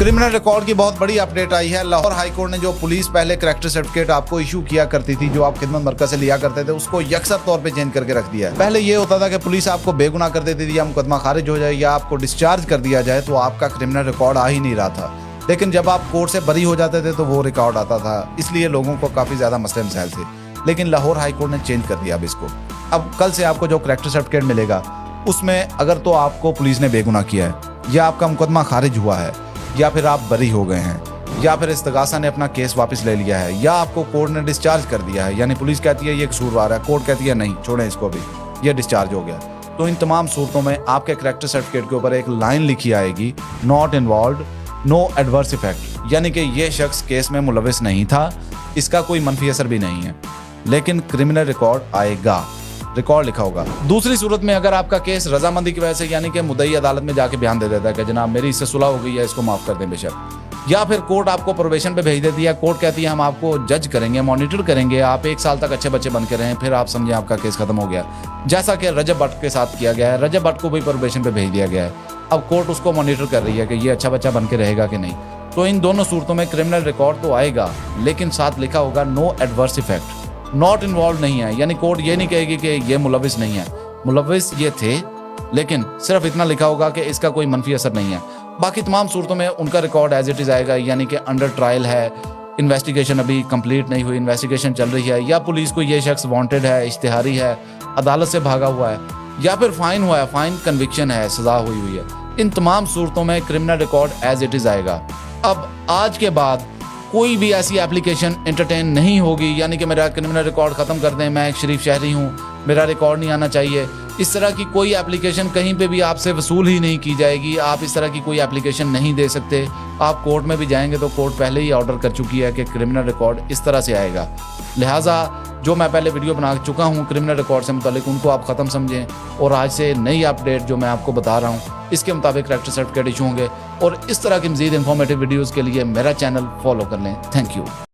Criminal record की बहुत बड़ी अपडेट आई है। लाहौर हाई कोर्ट ने जो पुलिस पहले करैक्टर सर्टिफिकेट आपको इशू किया करती थी, जो आप खिदमत मरकज से लिया करते थे, उसको यकसर तौर पे चेंज करके रख दिया है। पहले ये होता था कि पुलिस आपको बेगुनाह कर देती थी, या मुकदमा खारिज हो जाए या आपको डिस्चार्ज कर दिया जाए तो आपका क्रिमिनल रिकॉर्ड आ ही नहीं रहा था। लेकिन जब आप कोर्ट से बरी हो जाते थे तो वो रिकॉर्ड आता था, इसलिए लोगों को काफ़ी ज़्यादा मसले मसाइल थे। लेकिन लाहौर हाई कोर्ट ने चेंज कर दिया अब इसको। अब कल से आपको जो करैक्टर सर्टिफिकेट मिलेगा उसमें अगर तो आपको पुलिस ने बेगुनाह किया है, या आपका मुकदमा खारिज हुआ है, या फिर आप बरी हो गए हैं, या फिर इस्तगासा ने अपना केस वापस ले लिया है, या आपको कोर्ट ने डिस्चार्ज कर दिया है, यानी पुलिस कहती है ये कसूरवार है, कोर्ट कहती है नहीं छोड़ें इसको भी, ये डिस्चार्ज हो गया, तो इन तमाम सूरतों में आपके करैक्टर सर्टिफिकेट के ऊपर एक लाइन लिखी आएगी, not involved, no adverse effect, यानी कि ये शख्स केस में मुलविस नहीं था, इसका कोई मनफी असर भी नहीं है। लेकिन क्रिमिनल रिकॉर्ड आएगा, रिकॉर्ड लिखा होगा। दूसरी सूरत में अगर आपका केस रजामंदी की वजह से, यानी कि मुद्दई अदालत में जाके बयान दे देता है कि जनाब मेरी इससे सुलह हो गई है, इसको माफ कर दें बेशक, या फिर कोर्ट आपको प्रोबेशन पे भेज देती है, कोर्ट कहती है हम आपको जज करेंगे, मॉनिटर करेंगे, आप 1 साल तक अच्छे बच्चे बन के रहें, फिर आप समझें आपका केस खत्म हो गया, जैसा कि रजब भट्ट के साथ किया गया है। रजब भट्ट को भी प्रोबेशन पे भेज दिया गया है, अब कोर्ट उसको मॉनिटर कर रही है कि ये अच्छा बच्चा बन के रहेगा कि नहीं। तो इन दोनों सूरतों में क्रिमिनल रिकॉर्ड तो आएगा, लेकिन साथ लिखा होगा no adverse effect, not involve नहीं है, यानी कोर्ट ये नहीं कहेगी कि ये मुलविस नहीं है, मुलविस ये थे, लेकिन सिर्फ इतना लिखा होगा कि इसका कोई मनफी असर नहीं है। बाकी तमाम सूरतों में उनका रिकॉर्ड एज इट इज़ आएगा, यानी कि अंडर ट्रायल है, इन्वेस्टिगेशन अभी कंप्लीट नहीं हुई, इन्वेस्टिगेशन चल रही है, या पुलिस को ये शख्स वांटेड है, इश्तिहारी है, अदालत से भागा हुआ है, या फिर फाइन हुआ है, फाइन कन्विक्शन है, सजा हुई है। इन तमाम सूरतों में criminal record as it is आएगा। अब आज के बाद कोई भी ऐसी एप्लीकेशन एंटरटेन नहीं होगी, यानी कि मेरा क्रिमिनल रिकॉर्ड ख़त्म कर दें, मैं एक शरीफ शहरी हूँ, मेरा रिकॉर्ड नहीं आना चाहिए, इस तरह की कोई एप्लीकेशन कहीं पे भी आपसे वसूल ही नहीं की जाएगी। आप इस तरह की कोई एप्लीकेशन नहीं दे सकते। आप कोर्ट में भी जाएंगे तो कोर्ट पहले ही ऑर्डर कर चुकी है कि क्रिमिनल रिकॉर्ड इस तरह से आएगा। लिहाजा जो मैं पहले वीडियो बना चुका हूँ क्रिमिनल रिकॉर्ड से मुतालिक, उनको आप ख़त्म समझें, और आज से नई अपडेट जो मैं आपको बता रहा हूँ इसके मुताबिक करैक्टर सर्टिफिकेट इशू होंगे। और इस तरह की मज़ीद इंफॉर्मेटिव वीडियोज़ के लिए मेरा चैनल फॉलो कर लें। Thank you.